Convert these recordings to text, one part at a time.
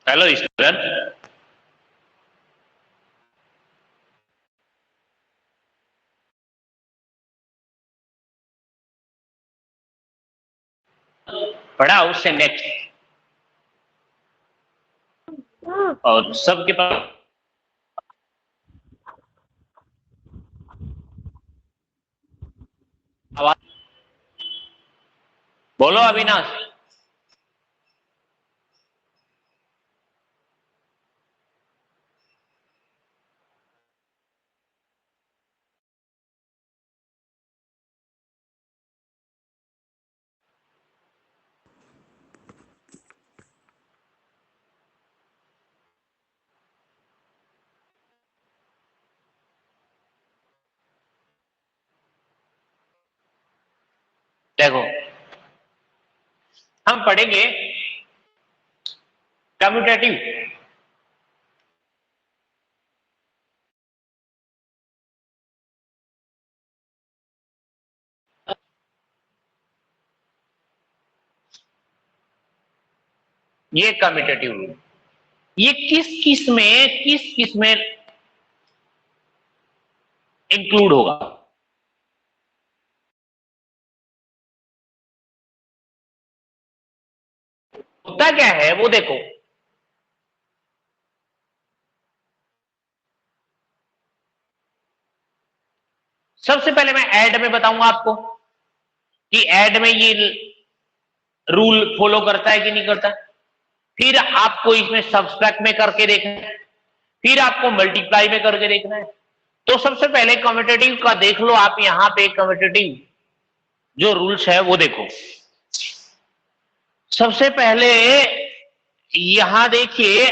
Hello student. पढ़ा उससे next और सबके पास आवाज बोलो अविनाश। देखो हम पढ़ेंगे कम्यूटेटिव। ये कम्यूटेटिव रूल ये किस किस में इंक्लूड होगा। होता क्या है वो देखो। सबसे पहले मैं ऐड में बताऊंगा आपको कि ऐड में ये रूल फॉलो करता है कि नहीं करता। फिर आपको इसमें सब्सट्रैक्ट में करके देखना है, फिर आपको मल्टीप्लाई में करके देखना है। तो सबसे पहले कम्यूटेटिव का देख लो आप। यहां पे कम्यूटेटिव जो रूल्स है वो देखो। सबसे पहले यहां देखिए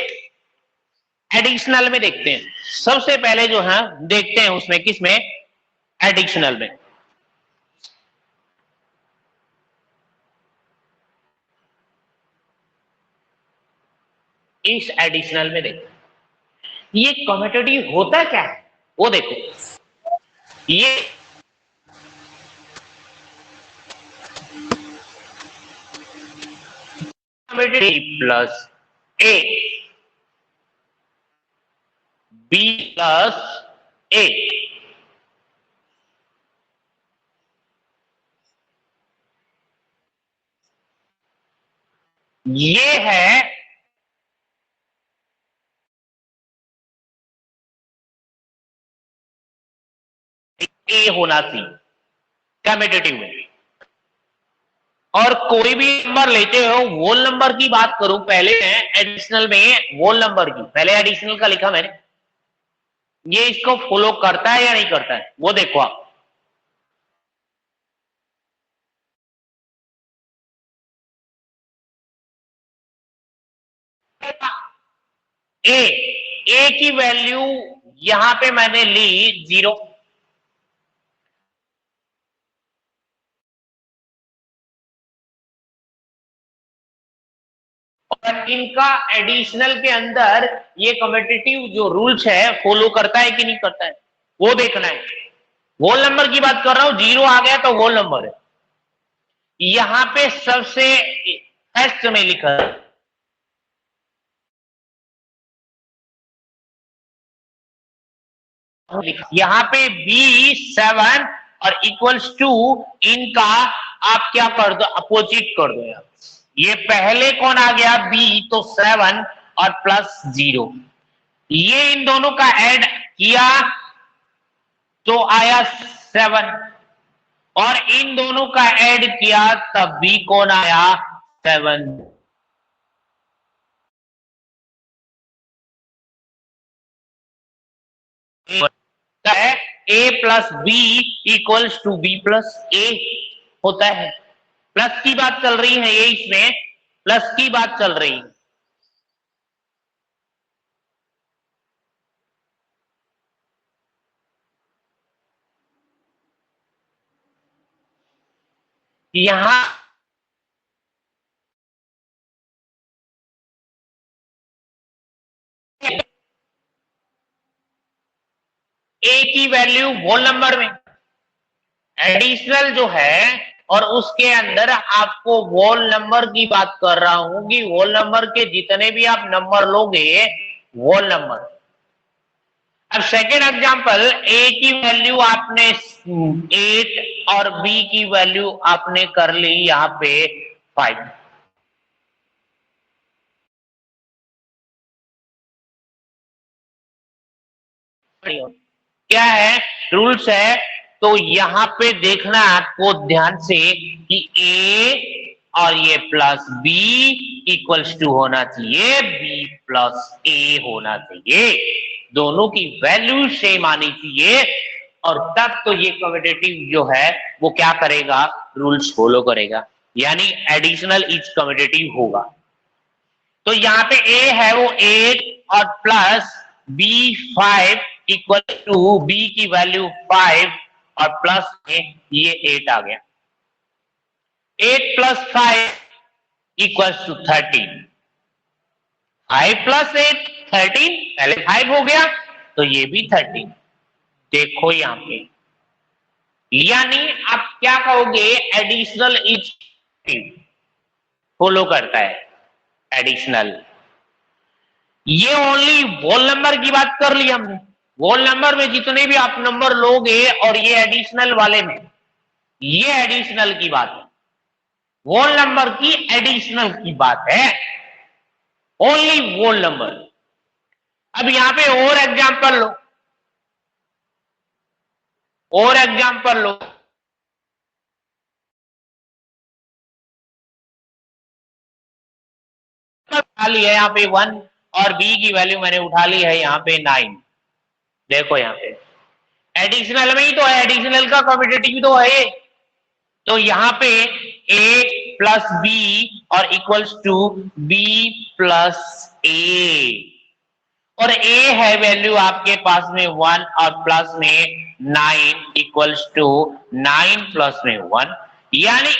एडिशनल में देखते हैं। सबसे पहले जो है देखते हैं उसमें किसमें, एडिशनल में। इस एडिशनल में देखो ये कम्यूटेटिव होता क्या है वो देखो। ये commutative plus a b plus a ये है ए होना सी कम्यूटेटिव में। और कोई भी नंबर लेते हो होल नंबर की बात करूं पहले है एडिशनल में होल नंबर की, पहले एडिशनल का लिखा मैंने। ये इसको फॉलो करता है या नहीं करता है वो देखो आप। ए ए की वैल्यू यहां पे मैंने ली 0। और इनका एडिशनल के अंदर ये कम्यूटेटिव जो रूल्स है फॉलो करता है कि नहीं करता है वो देखना है। होल नंबर की बात कर रहा हूं, 0 आ गया तो होल नंबर है। यहां पे सबसे फर्स्ट में लिखा है यहां पे B7 और इक्वल्स टू इनका आप क्या कर दो, अपोजिट कर दो यार। ये पहले कौन आ गया B, तो 7 और प्लस 0। ये इन दोनों का ऐड किया तो आया 7 और इन दोनों का ऐड किया तब भी कौन आया 7। है a plus b equals to b plus a होता है। प्लस की बात चल रही है, ये इसमें प्लस की बात चल रही है। यहां ए की वैल्यू होल नंबर में, एडिशनल जो है और उसके अंदर आपको होल नंबर की बात कर रहा हूं कि होल नंबर के जितने भी आप नंबर लोगे होल नंबर। अब सेकेंड एग्जांपल, ए की वैल्यू आपने 8 और बी की वैल्यू आपने कर ली यहाँ पे 5। क्या है रूल्स है, तो यहाँ पे देखना आपको ध्यान से कि ए और ये प्लस बी इक्वल्स टू होना चाहिए बी प्लस ए होना चाहिए, दोनों की वैल्यू सेम आनी चाहिए, और तब तो ये कम्यूटेटिव जो है वो क्या करेगा, रूल्स फॉलो करेगा, यानी एडिशनल इज कम्यूटेटिव होगा। तो यहाँ पे ए है वो 8 और plus b 5 equal to b की वैल्यू 5 और प्लस में ये 8 आ गया। 8 प्लस 5 इक्वल टू 13। 5 प्लस 8 13, पहले 5 हो गया तो ये भी 13। देखो यहाँ पे, यानी आप क्या कहोगे, एडिशनल इज फॉलो करता है एडिशनल। ये ओनली होल नंबर की बात कर ली हमने, होल नंबर में जितने भी आप नंबर लोगे और ये एडिशनल वाले में, ये एडिशनल की बात है, होल नंबर की एडिशनल की बात है, ओनली होल नंबर। अब यहां पे और एग्जांपल लो, और एग्जांपल लो, उठा ली है यहाँ पे 1 और बी की वैल्यू मैंने उठा ली है यहाँ पे 9। देखो यहाँ पे एडिशनल में ही तो है, एडिशनल का कम्यूटेटिव तो है, तो यहाँ पे ए प्लस बी और इक्वल्स टू बी प्लस ए, और ए है वैल्यू आपके पास में 1 और प्लस में 9 इक्वल्स टू 9 प्लस में 1, यानी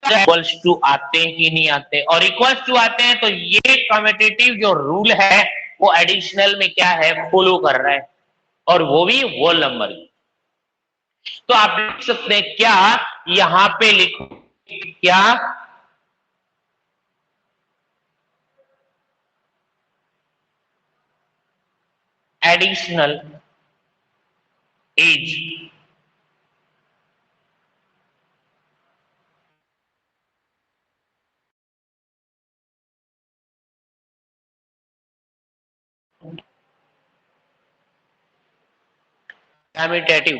इक्वल्स टू आते हैं कि नहीं आते, और इक्वल्स टू आते हैं तो ये कम्यूटेटिव जो रूल है वो एडिशनल में क्या है, फॉलो कर रहा है, और वो भी होल नंबर। तो आप देख सकते हैं क्या, यहां पे लिखो क्या, एडिशनल एज कम्यूटेटिव,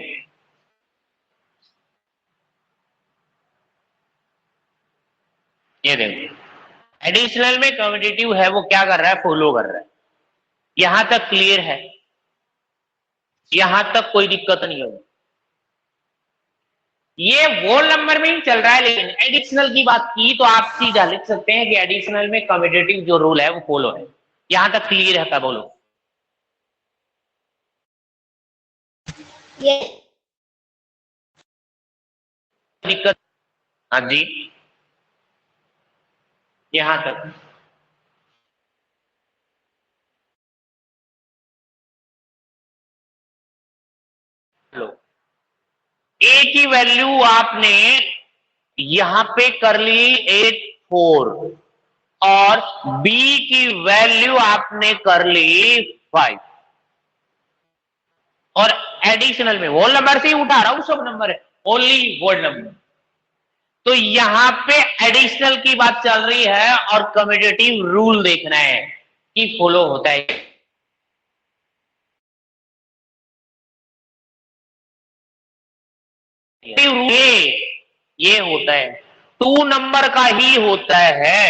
ये देखो एडिशनल में कम्यूटेटिव है वो क्या कर रहा है, फॉलो कर रहा है। यहां तक क्लियर है, यहां तक कोई दिक्कत नहीं होगी। ये होल नंबर में ही चल रहा है, लेकिन एडिशनल की बात की तो आप सीधा लिख सकते हैं कि एडिशनल में कम्यूटेटिव जो रूल है वो फॉलो है। यहां तक क्लियर है क्या, बोलो। ये दिक्कत, हाँ जी, यहां तक लो, ए की वैल्यू आपने यहां पे कर ली 8 4 और बी की वैल्यू आपने कर ली 5, और एडिशनल में होल नंबर से ही उठा रहा हूं, सब नंबर है, ओनली होल नंबर। तो यहां पे एडिशनल की बात चल रही है और कम्यूटेटिव रूल देखना है कि फॉलो होता है। ये होता है 2 नंबर का ही होता है।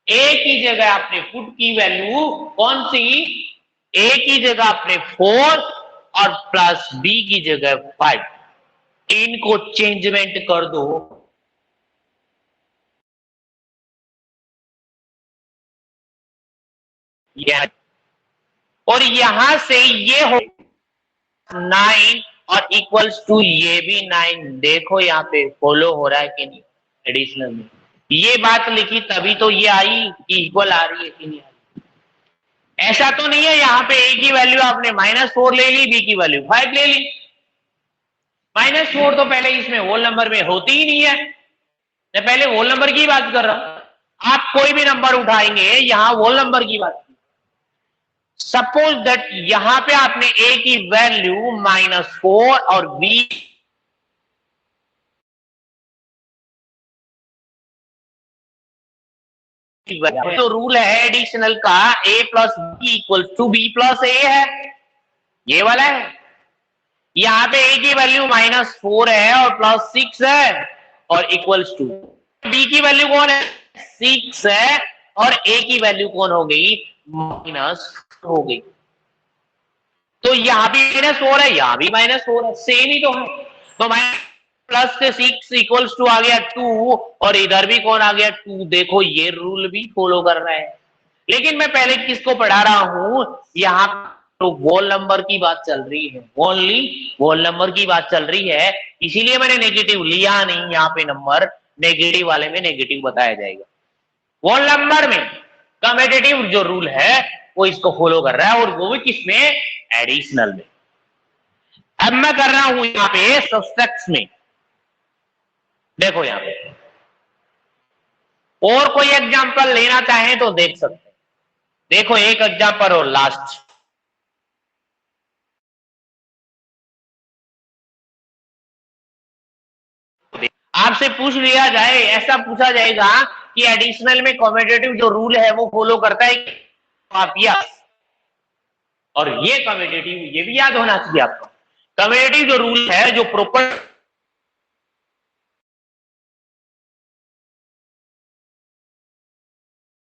ए की जगह आपने पुट की वैल्यू कौन सी, ए की जगह आपने 4 और प्लस बी की जगह 5, इनको चेंजमेंट कर दो, और यहां से ये हो 9 और इक्वल्स टू ये भी 9। देखो यहाँ पे फॉलो हो रहा है कि नहीं एडिशनल में, ये बात लिखी तभी तो ये आई कि इक्वल आ रही है कि नहीं आ रही। ऐसा तो नहीं है यहाँ पे a की वैल्यू आपने -4 ले ली, b की वैल्यू 5 ले ली। -4 तो पहले इसमें होल नंबर में होती ही नहीं है, मैं पहले होल नंबर की बात कर रहा हूं। आप कोई भी नंबर उठाएंगे, यहां होल नंबर की बात, सपोज दैट यहां पे आपने a की वैल्यू -4 और b तो रूल है एडिशनल का a plus b equal to b plus a है, ये वाला है। यहाँ पे a की वैल्यू -4 है और +6 है और इक्वल्स टू b की वैल्यू कौन है 6 है और a की वैल्यू कौन हो गई -4 हो गई। तो यहाँ भी -4 है, यहाँ भी -4 है, सेम ही तो है। तो प्लस से 6 इक्वल्स टू आ गया 2 और इधर भी कौन आ गया 2। देखो ये रूल भी फॉलो कर रहा है। लेकिन मैं पहले किसको पढ़ा रहा हूं, यहाँ तो वोल नंबर की बात चल रही है, ओनली वोल नंबर की बात चल रही है, इसीलिए मैंने नेगेटिव लिया नहीं। यहाँ पे नंबर नेगेटिव वाले में नेगेटिव बताया जाएगा। वोल नंबर में कम्यूटेटिव जो रूल है वो इसको फॉलो कर रहा है, और वो भी किसमें एडिशनल में। अब मैं कर रहा हूं यहाँ पे सब्सट्रैक्ट में, देखो यहाँ पे और कोई एग्जांपल लेना चाहें तो देख सकते हैं। देखो एक एग्जांपल और लास्ट, आपसे पूछ लिया जाए, ऐसा पूछा जाएगा कि एडिशनल में कम्यूटेटिव जो रूल है वो फॉलो करता है आप यस, और ये कम्यूटेटिव ये भी याद होना चाहिए आपको। कम्यूटेटिव जो रूल है जो प्रॉपर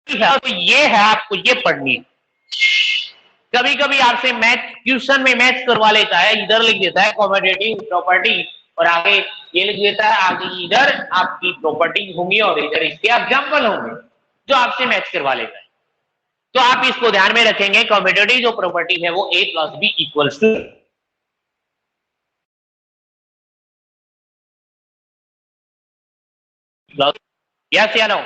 है तो ये है, आपको ये पढ़नी। कभी कभी आपसे मैथ क्वेश्चन में मैच करवा लेता है, इधर लिख देता है कम्यूटेटिव प्रॉपर्टी और आगे ये लिख देता है, आगे इधर आपकी प्रॉपर्टी होंगी और इधर इसके एग्जांपल होंगे जो आपसे मैच करवा लेता है। तो आप इसको ध्यान में रखेंगे, कम्यूटेटिव जो प्रॉपर्टी है वो a plus b equals to plus, yes या नो।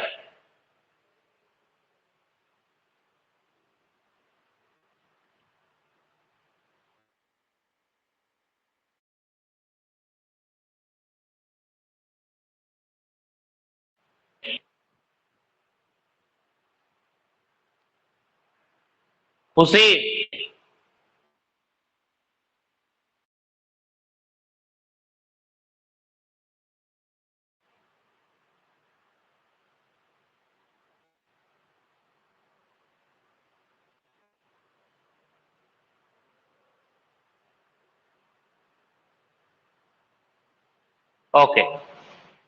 उसे ओके,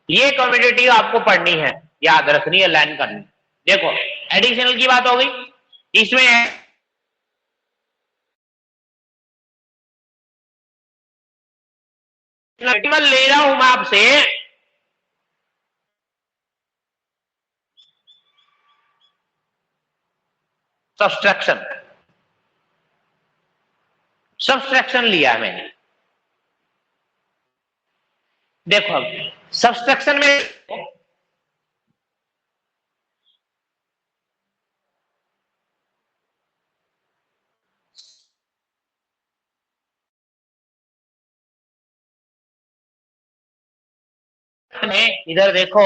ये कम्यूटेटिव आपको पढ़नी है, याद रखनी है, लर्न करनी। देखो एडिशनल की बात हो गई, इसमें ले रहा हूं मैं आपसे सब्सट्रैक्शन, सब्सट्रैक्शन लिया है मैंने। देखो अब सब्सट्रैक्शन में इधर देखो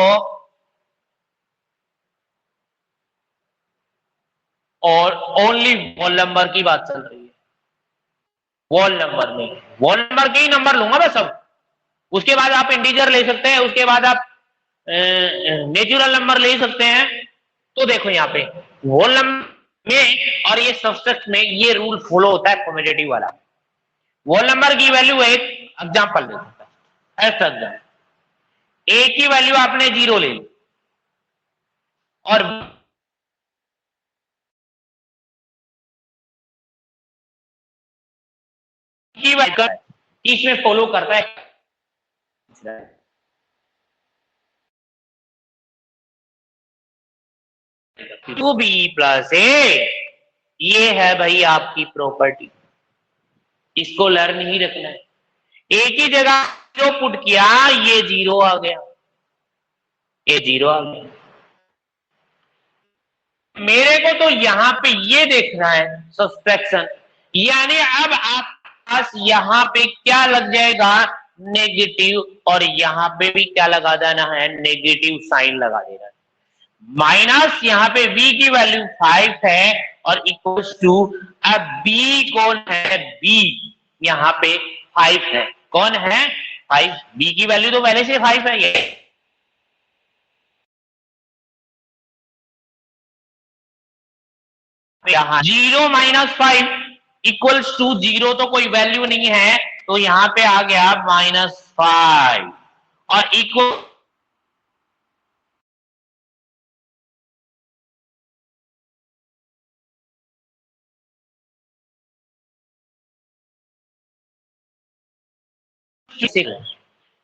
और ओनली वॉल नंबर की बात चल रही है। वॉल नंबर में वॉल नंबर के ही नंबर लूंगा मैं सब, उसके बाद आप इंटीजर ले सकते हैं, उसके बाद आप नेचुरल नंबर ले सकते हैं। तो देखो यहाँ पे वॉल नंबर में और ये सब्सट्रैक्ट में ये रूल फॉलो होता है कम्यूटेटिव वाला। वॉल नंबर की वैल्यू एक एग्जांपल दे सकता है, ऐसा एग्जांपल ए की वैल्यू आपने 0 ले ली और की वैल्यू इसमें फॉलो करता है 2b प्लस ए, ये है भाई आपकी प्रॉपर्टी, इसको लर्न ही रखना है। ए की जगह जो पुट किया ये 0 आ गया, ये 0 आ गया। मेरे को तो यहाँ पे ये देखना है सब्सट्रैक्शन, यानी अब आप पास यहाँ पे क्या लग जाएगा, नेगेटिव, और यहाँ पे भी क्या लगा देना है, नेगेटिव साइन लगा देना है। माइनस यहाँ पे v की वैल्यू 5 है और इक्वल्स टू, अब b कौन है, b यहाँ पे 5 है, कौन है 5, b की वैल्यू तो पहले से 5 है, ये यहाँ 0 माइनस 5 इक्वल्स टू 0, तो कोई वैल्यू नहीं है, तो यहाँ पे आ गया -5 और इक्वल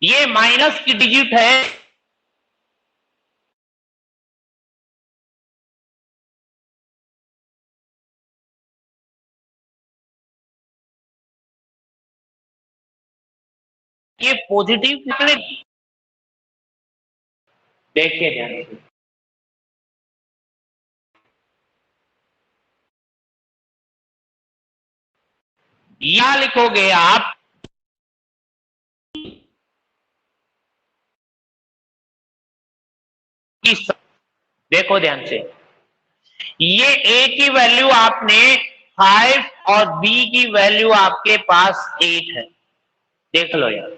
ये माइनस की डिजिट है, ये पॉजिटिव कितने, देखिए ध्यान से, या लिखोगे आप देखो ध्यान से, ये a की वैल्यू आपने 5 और b की वैल्यू आपके पास 8 है, देख लो यार।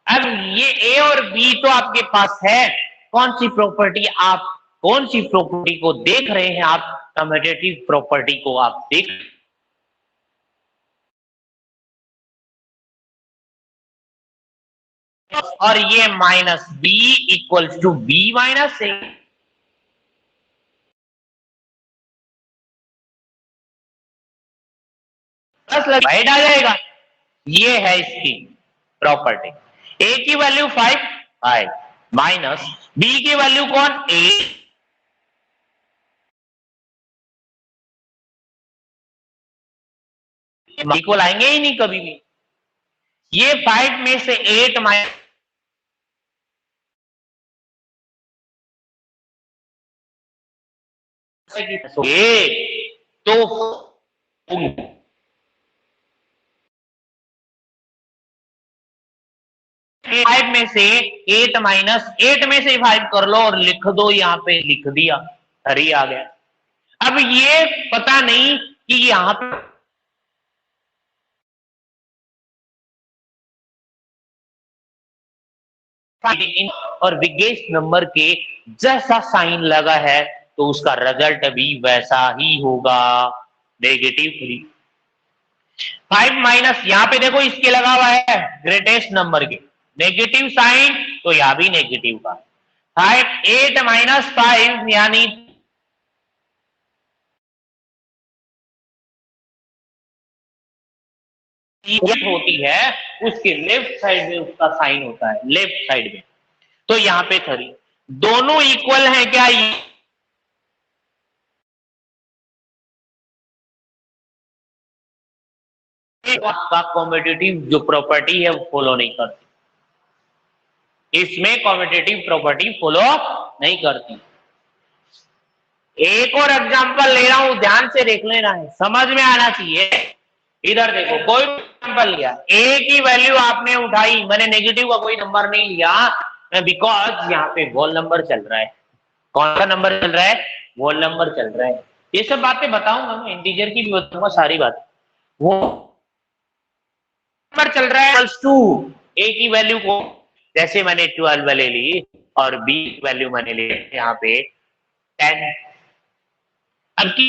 अब ये a और b तो आपके पास है, कौन सी प्रॉपर्टी, आप कौन सी प्रॉपर्टी को देख रहे हैं, आप कम्यूटेटिव प्रॉपर्टी को आप देख, और ये minus b equals to b minus a, plus right आ जाएगा, ये है इसकी प्रॉपर्टी। a की वैल्यू 5 माइनस b की वैल्यू कौन 8, इक्वल आएंगे ही नहीं कभी भी, ये 5 में से 8 माइनस, तो 5 में से 8 माइनस 8 में से 5 कर लो और लिख दो, यहाँ पे लिख दिया, 3 आ गया। अब ये पता नहीं कि यहाँ पे और बिगेस्ट नंबर के जैसा साइन लगा है तो उसका रिजल्ट भी वैसा ही होगा, -3। 5 माइनस यहाँ पे देखो इसके लगा हुआ है ग्रेटेस्ट नंबर के नेगेटिव साइन, तो यहां भी नेगेटिव का 5 8 माइनस 5 यानी होती है, उसके लेफ्ट साइड में उसका साइन होता है, लेफ्ट साइड में, तो यहाँ पे 3 दोनों इक्वल है क्या, आपका कॉम्पिटिटिव जो प्रॉपर्टी है वो फॉलो नहीं करती, इसमें कॉम्पिटिटिव प्रॉपर्टी फॉलो नहीं करती। एक और एग्जांपल ले रहा हूं, ध्यान से देख लेना है, समझ में आना चाहिए। इधर देखो, कोई एग्जांपल लिया, ए की वैल्यू आपने उठाई, मैंने नेगेटिव का कोई नंबर नहीं लिया, बिकॉज यहाँ पे होल नंबर चल रहा है, कौन सा नंबर चल रहा है, होल नंबर चल रहा है। ये सब बातें बताऊंगा मैं, इंटीजर की भी बताऊंगा सारी बातें। वो नंबर चल रहा है 2, ए की वैल्यू को जैसे मैंने 12 ले ली और बी की वैल्यू मैंने ले यहाँ पे 10। अब की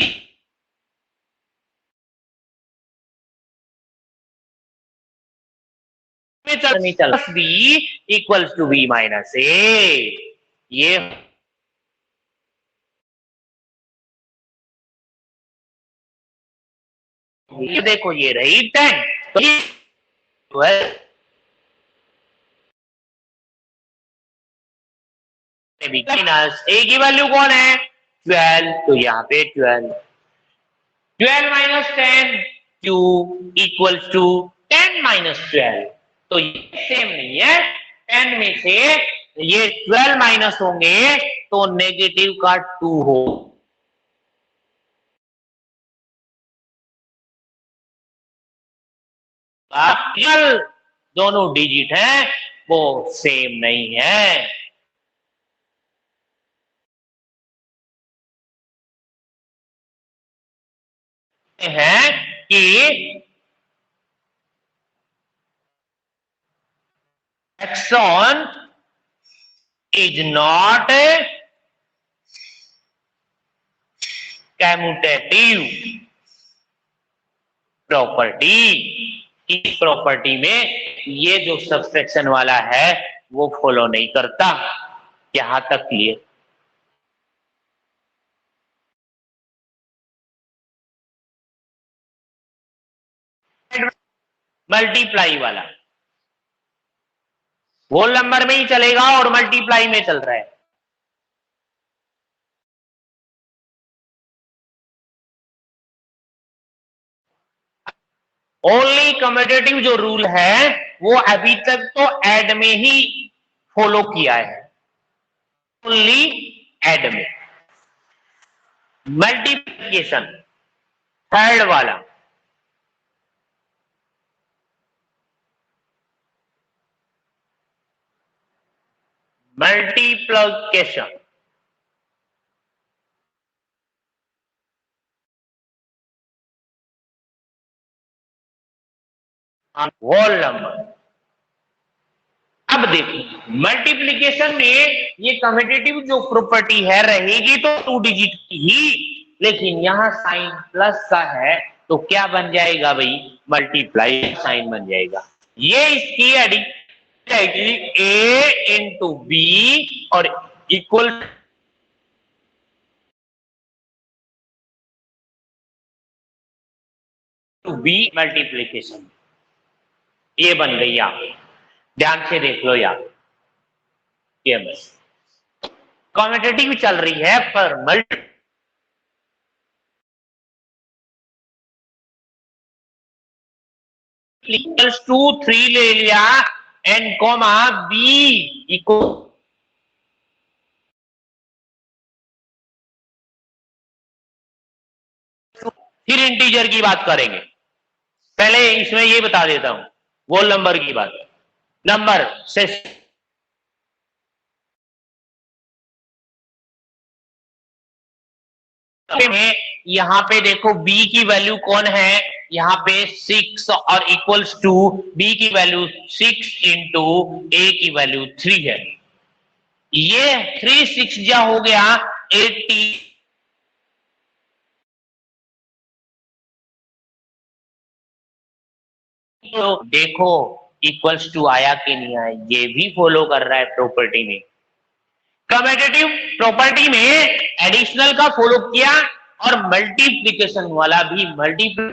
नहीं चल, b equals to b minus a, ये देखो ये रही 10, तो ये 12 माइनस ए की वैल्यू कौन है 12, तो यहाँ पे 12 minus 10 Q equals to 10 minus 12, तो ये सेम नहीं है, 10 में से ये 12 माइनस होंगे तो नेगेटिव का 2 हो, केवल दोनों डिजिट हैं वो सेम नहीं है। है कि एक्सॉन इज नॉट कम्यूटेटिव प्रॉपर्टी। इस प्रॉपर्टी में ये जो सब्सट्रैक्शन वाला है वो फॉलो नहीं करता। यहां तक क्लियर? मल्टीप्लाई वाला होल नंबर में ही चलेगा और मल्टीप्लाई में चल रहा है। ओनली कम्यूटेटिव जो रूल है वो अभी तक तो ऐड में ही फॉलो किया है, ओनली ऐड में। मल्टीप्लिकेशन थर्ड वाला मल्टीप्लिकेशन होल नंबर। अब देखो मल्टीप्लिकेशन में ये कम्यूटेटिव जो प्रॉपर्टी है रहेगी तो 2 डिजिट की ही, लेकिन यहां साइन प्लस का है तो क्या बन जाएगा भाई? मल्टीप्लाई साइन बन जाएगा। ये इसकी एडिशन जाएगी a इंटू बी और इक्वल टू बी मल्टीप्लिकेशन। ये बन गई आप ध्यान से देख लो यार, ये बस कम्यूटेटिव चल रही है पर मल्टी इक्वल्स टू 3 ले लिया एन कॉमा बी इक्वल, फिर इंटीजर की बात करेंगे। पहले इसमें ये बता देता हूं वोल नंबर की बात। नंबर से में यहां पे देखो b की वैल्यू कौन है, यहां पे 6 और इक्वल्स टू b की वैल्यू 6 इंटू a की वैल्यू 3 है। ये 3 6 जा हो गया 80। तो देखो इक्वल्स टू आया कि नहीं आया, ये भी फॉलो कर रहा है प्रॉपर्टी में। कम्यूटेटिव प्रॉपर्टी में एडिशनल का फॉलो किया और मल्टीप्लिकेशन वाला भी मल्टीप्ल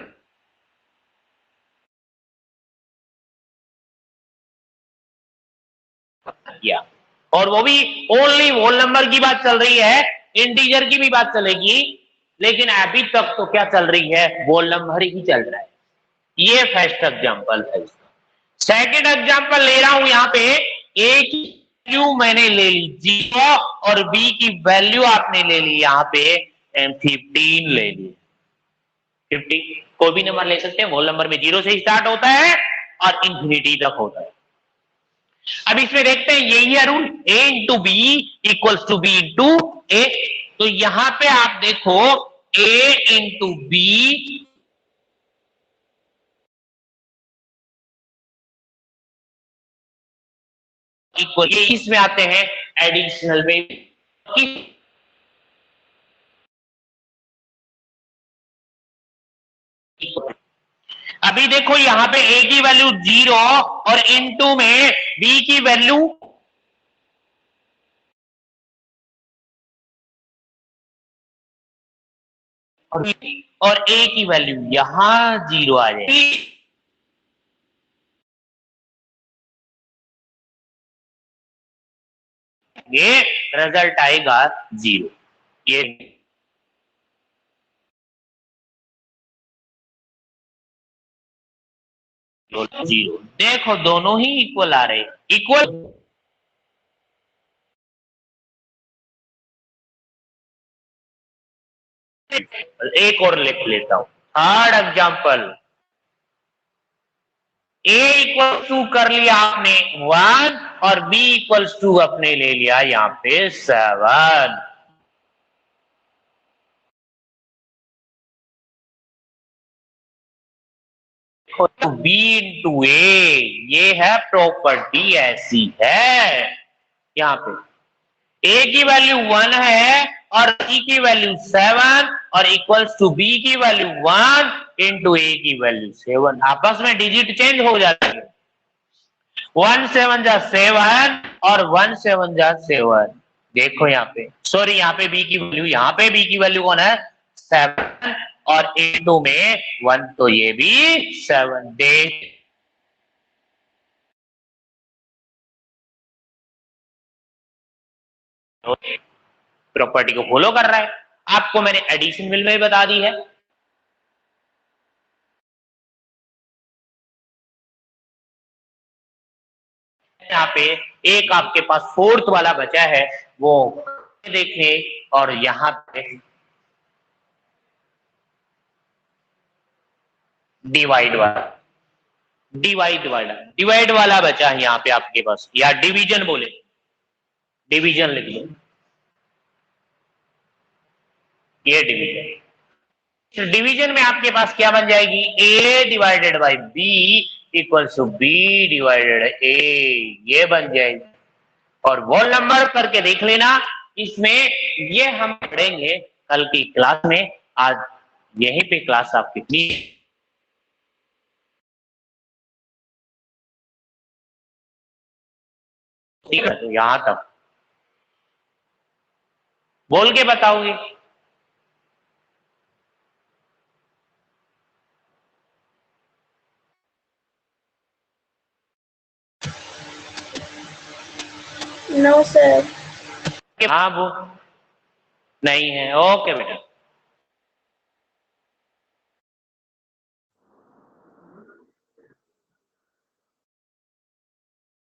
किया, और वो भी ओनली होल नंबर की बात चल रही है, इंटीजर की भी बात चलेगी, लेकिन अभी तक तो क्या चल रही है? होल नंबर ही चल रहा है। ये फर्स्ट एग्जांपल है। सेकंड एग्जांपल ले रहा हूं यहां पे, ए की वैल्यू मैंने ले ली 0 और बी की वैल्यू आपने ले ली यहां पे 15 ले ली। 50 कोई भी नंबर ले सकते हैं, होल नंबर में 0 से स्टार्ट होता है और इंफिनिटी तक होता है। अब इसमें देखते हैं यही है rule, a into b equals to b into a. तो यहां पे आप देखो a इंटू बी इक्वल, ये इसमें आते हैं एडिशनल में। अभी देखो यहां पे a की वैल्यू 0 और इनटू में b की वैल्यू और a की वैल्यू यहां 0 आ जाएगी। ये रिजल्ट आएगा 0। ये 0 देखो दोनों ही इक्वल आ रहे, इक्वल। एक और लिख लेता हूं third example. A equal to कर लिया आपने 1 और बी इक्वल्स टू अपने ले लिया यहाँ पे 7। तो बी इंटू ए, ये है प्रॉपर्टी, ऐसी है। यहाँ पे ए की वैल्यू 1 है और बी की वैल्यू 7 और इक्वल्स टू बी की वैल्यू 1 इंटू ए की वैल्यू 7। आपस में डिजिट चेंज हो जाती है। 1 7 जा 7 और 1 7 जा 7। देखो यहाँ पे, सॉरी यहाँ पे बी की वैल्यू, यहाँ पे बी की वैल्यू कौन है 7 और इंटू में 1, तो ये भी 7। देख प्रॉपर्टी को फॉलो कर रहा है। आपको मैंने एडिशन मिल में बता दी है। यहाँ पे एक आपके पास फोर्थ वाला बचा है, वो देखिए। और यहाँ पे डिवाइड वाला बचा है यहाँ पे आपके पास, या डिवीजन बोले, डिवीजन लिख लो, ये डिवीजन। डिवीजन में आपके पास क्या बन जाएगी, a divided by b equal to b divided a, ये बन जाएगी। और वो नंबर करके देख लेना इसमें, ये हम पढ़ेंगे कल की क्लास में। आज यहीं पे क्लास आपकी ठीक है, तो यहां तक बोल के बताओगे। No sir. हाँ वो नहीं है, ओके बेटा।